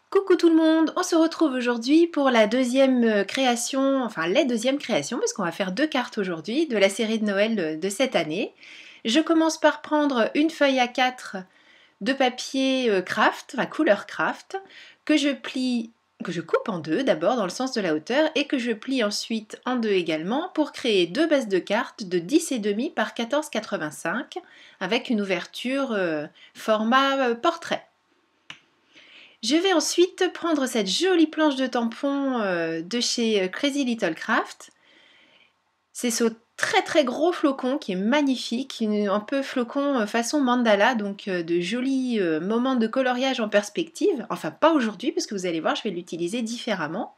Coucou tout le monde, on se retrouve aujourd'hui pour la deuxième création, enfin les deuxièmes créations, parce qu'on va faire 2 cartes aujourd'hui de la série de Noël de cette année. Je commence par prendre une feuille A4 de papier craft, enfin couleur craft, que je plie, que je coupe en deux d'abord dans le sens de la hauteur et que je plie ensuite en deux également pour créer 2 bases de cartes de 10,5 par 14,85 avec une ouverture format portrait. Je vais ensuite prendre cette jolie planche de tampon de chez Crazy Little Craft. C'est ce très gros flocon qui est magnifique, un peu flocon façon mandala, donc de jolis moments de coloriage en perspective. Enfin pas aujourd'hui parce que vous allez voir, je vais l'utiliser différemment.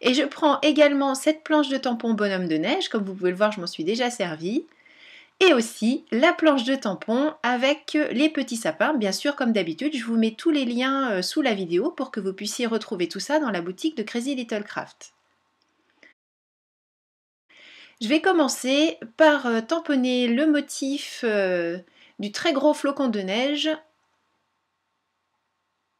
Et je prends également cette planche de tampon bonhomme de neige, comme vous pouvez le voir, je m'en suis déjà servie. Et aussi la planche de tampon avec les petits sapins. Bien sûr, comme d'habitude, je vous mets tous les liens sous la vidéo pour que vous puissiez retrouver tout ça dans la boutique de Crazy Little Craft. Je vais commencer par tamponner le motif du très gros flocon de neige,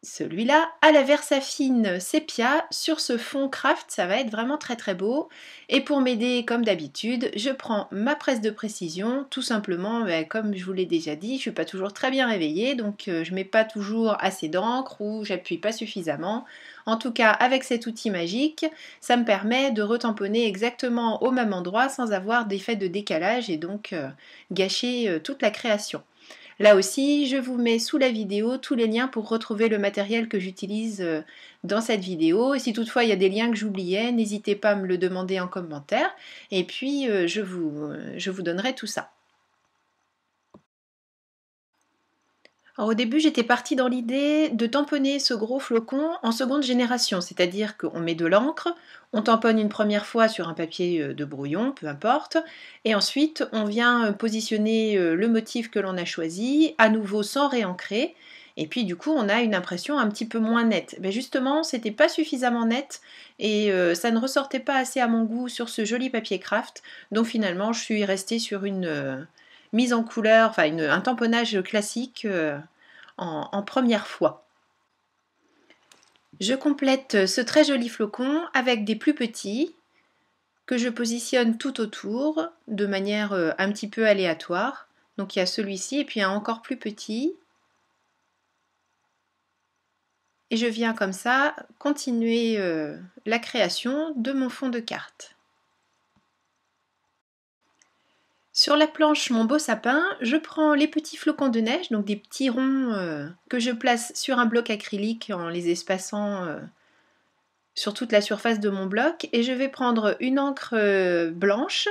celui-là, à la Versafine sépia sur ce fond craft, ça va être vraiment très beau. Et pour m'aider comme d'habitude, je prends ma presse de précision, tout simplement, comme je vous l'ai déjà dit, je ne suis pas toujours très bien réveillée, donc je ne mets pas toujours assez d'encre ou j'appuie pas suffisamment. En tout cas, avec cet outil magique, ça me permet de retamponner exactement au même endroit sans avoir d'effet de décalage et donc gâcher toute la création. Là aussi, je vous mets sous la vidéo tous les liens pour retrouver le matériel que j'utilise dans cette vidéo. Et si toutefois il y a des liens que j'oubliais, n'hésitez pas à me le demander en commentaire. Et puis je vous donnerai tout ça. Alors, au début, j'étais partie dans l'idée de tamponner ce gros flocon en seconde génération, c'est-à-dire qu'on met de l'encre, on tamponne une première fois sur un papier de brouillon, peu importe, et ensuite on vient positionner le motif que l'on a choisi, à nouveau sans réancrer, et puis du coup on a une impression un petit peu moins nette. Mais justement, c'était pas suffisamment net et ça ne ressortait pas assez à mon goût sur ce joli papier craft, donc finalement je suis restée sur une mise en couleur, enfin un tamponnage classique en première fois. Je complète ce très joli flocon avec des plus petits que je positionne tout autour de manière un petit peu aléatoire. Donc il y a celui-ci et puis un encore plus petit. Et je viens comme ça continuer la création de mon fond de carte. Sur la planche Mon beau sapin, je prends les petits flocons de neige, donc des petits ronds que je place sur un bloc acrylique en les espaçant sur toute la surface de mon bloc, et je vais prendre une encre blanche.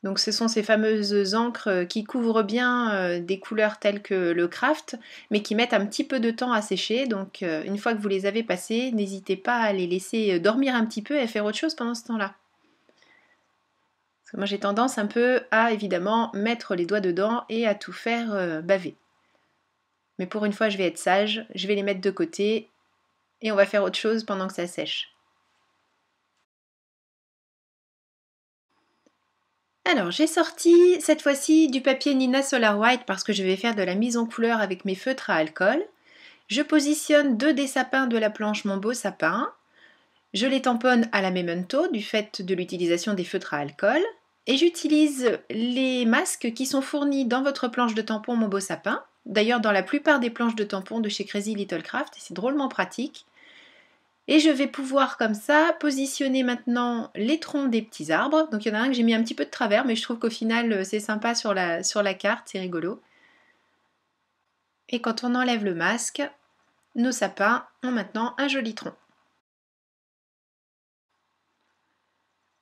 Donc ce sont ces fameuses encres qui couvrent bien des couleurs telles que le craft, mais qui mettent un petit peu de temps à sécher. Donc une fois que vous les avez passées, n'hésitez pas à les laisser dormir un petit peu et faire autre chose pendant ce temps-là. Parce que moi j'ai tendance un peu à évidemment mettre les doigts dedans et à tout faire baver. Mais pour une fois je vais être sage, je vais les mettre de côté et on va faire autre chose pendant que ça sèche. Alors j'ai sorti cette fois-ci du papier Nina Solar White parce que je vais faire de la mise en couleur avec mes feutres à alcool. Je positionne 2 des sapins de la planche Mon beau sapin. Je les tamponne à la Memento du fait de l'utilisation des feutres à alcool. Et j'utilise les masques qui sont fournis dans votre planche de tampon Mon beau sapin. D'ailleurs dans la plupart des planches de tampons de chez Crazy Little Craft, c'est drôlement pratique. Et je vais pouvoir comme ça positionner maintenant les troncs des petits arbres. Donc il y en a un que j'ai mis un petit peu de travers, mais je trouve qu'au final c'est sympa sur la carte, c'est rigolo. Et quand on enlève le masque, nos sapins ont maintenant un joli tronc.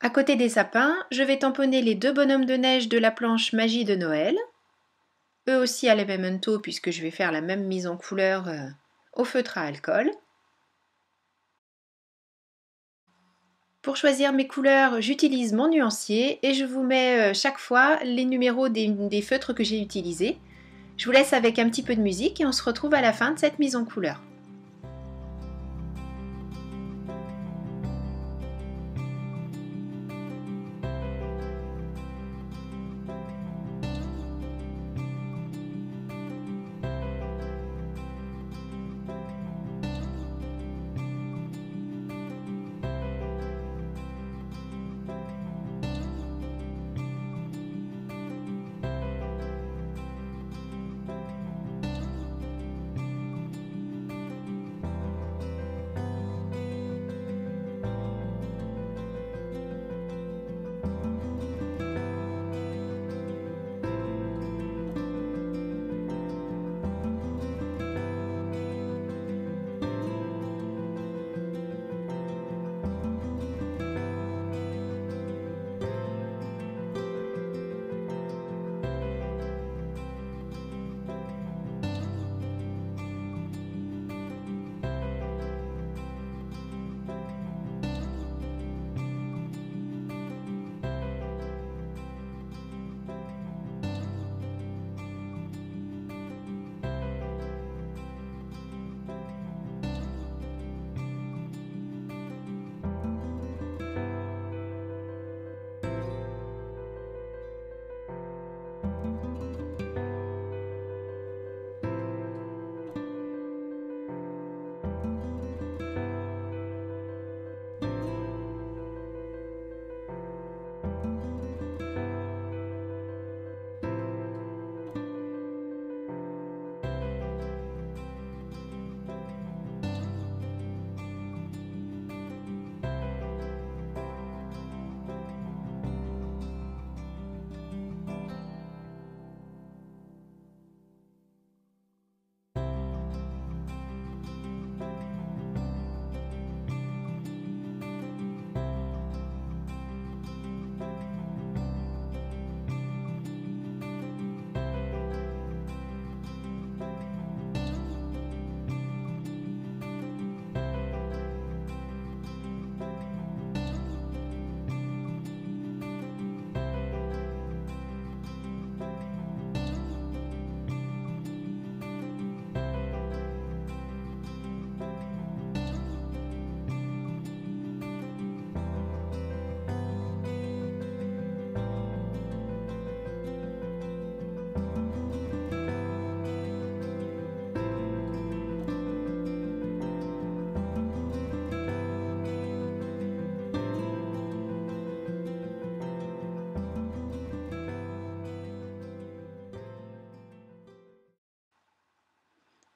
À côté des sapins, je vais tamponner les 2 bonhommes de neige de la planche Magie de Noël. Eux aussi à la Memento puisque je vais faire la même mise en couleur au feutre à alcool. Pour choisir mes couleurs, j'utilise mon nuancier et je vous mets chaque fois les numéros des feutres que j'ai utilisés. Je vous laisse avec un petit peu de musique et on se retrouve à la fin de cette mise en couleur.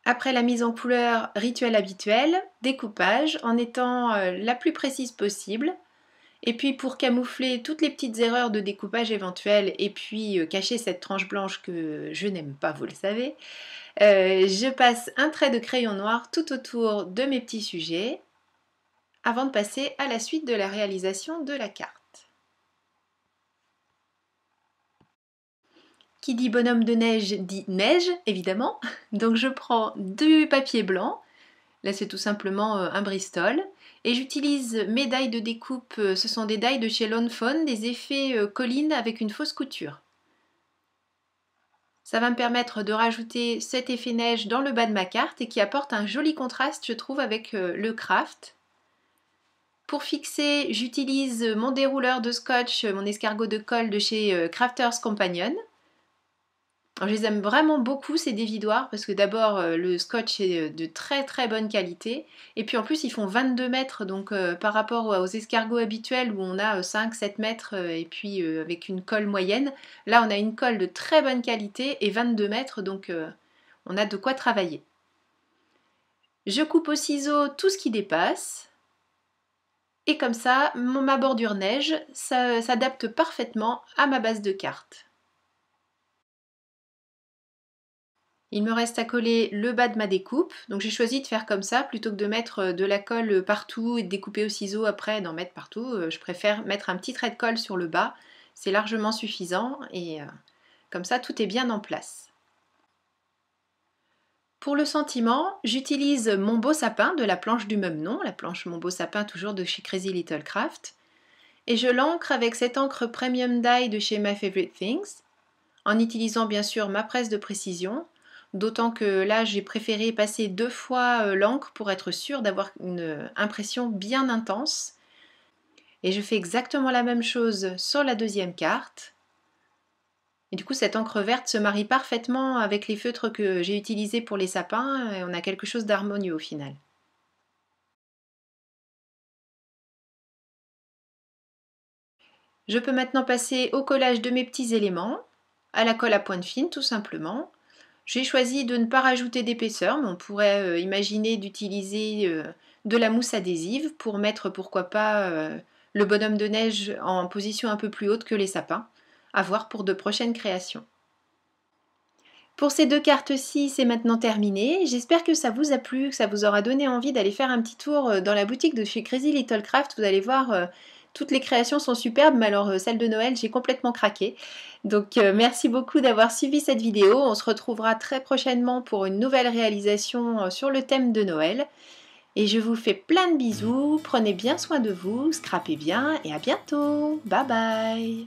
Après la mise en couleur, rituel habituel, découpage en étant la plus précise possible. Et puis pour camoufler toutes les petites erreurs de découpage éventuelles et puis cacher cette tranche blanche que je n'aime pas, vous le savez, je passe un trait de crayon noir tout autour de mes petits sujets avant de passer à la suite de la réalisation de la carte. Qui dit bonhomme de neige dit neige, évidemment. Donc je prends du papier blanc, là c'est tout simplement un Bristol, et j'utilise mes die de découpe, ce sont des die de chez Lawn Fawn, des effets colline avec une fausse couture. Ça va me permettre de rajouter cet effet neige dans le bas de ma carte et qui apporte un joli contraste, je trouve, avec le craft. Pour fixer, j'utilise mon dérouleur de scotch, mon escargot de colle de chez Crafters Companion. Alors, je les aime vraiment beaucoup ces dévidoirs parce que d'abord le scotch est de très très bonne qualité et puis en plus ils font 22 mètres donc par rapport aux escargots habituels où on a 5-7 mètres et puis avec une colle moyenne, là on a une colle de très bonne qualité et 22 mètres donc on a de quoi travailler. Je coupe au ciseau tout ce qui dépasse et comme ça ma bordure neige s'adapte parfaitement à ma base de carte. Il me reste à coller le bas de ma découpe, donc j'ai choisi de faire comme ça plutôt que de mettre de la colle partout et de découper au ciseau après d'en mettre partout. Je préfère mettre un petit trait de colle sur le bas, c'est largement suffisant et comme ça tout est bien en place. Pour le sentiment, j'utilise mon beau sapin de la planche du même nom, la planche Mon Beau Sapin toujours de chez Crazy Little Craft, et je l'encre avec cette encre Premium Dye de chez My Favorite Things, en utilisant bien sûr ma presse de précision. D'autant que là, j'ai préféré passer 2 fois l'encre pour être sûre d'avoir une impression bien intense. Et je fais exactement la même chose sur la deuxième carte. Et du coup, cette encre verte se marie parfaitement avec les feutres que j'ai utilisés pour les sapins. Et on a quelque chose d'harmonieux au final. Je peux maintenant passer au collage de mes petits éléments, à la colle à pointe fine tout simplement. J'ai choisi de ne pas rajouter d'épaisseur, mais on pourrait imaginer d'utiliser de la mousse adhésive pour mettre, pourquoi pas, le bonhomme de neige en position un peu plus haute que les sapins. À voir pour de prochaines créations. Pour ces 2 cartes-ci, c'est maintenant terminé. J'espère que ça vous a plu, que ça vous aura donné envie d'aller faire un petit tour dans la boutique de chez Crazy Little Craft. Vous allez voir, toutes les créations sont superbes, mais alors celle de Noël, j'ai complètement craqué. Donc merci beaucoup d'avoir suivi cette vidéo. On se retrouvera très prochainement pour une nouvelle réalisation sur le thème de Noël. Et je vous fais plein de bisous, prenez bien soin de vous, scrapez bien et à bientôt. Bye bye.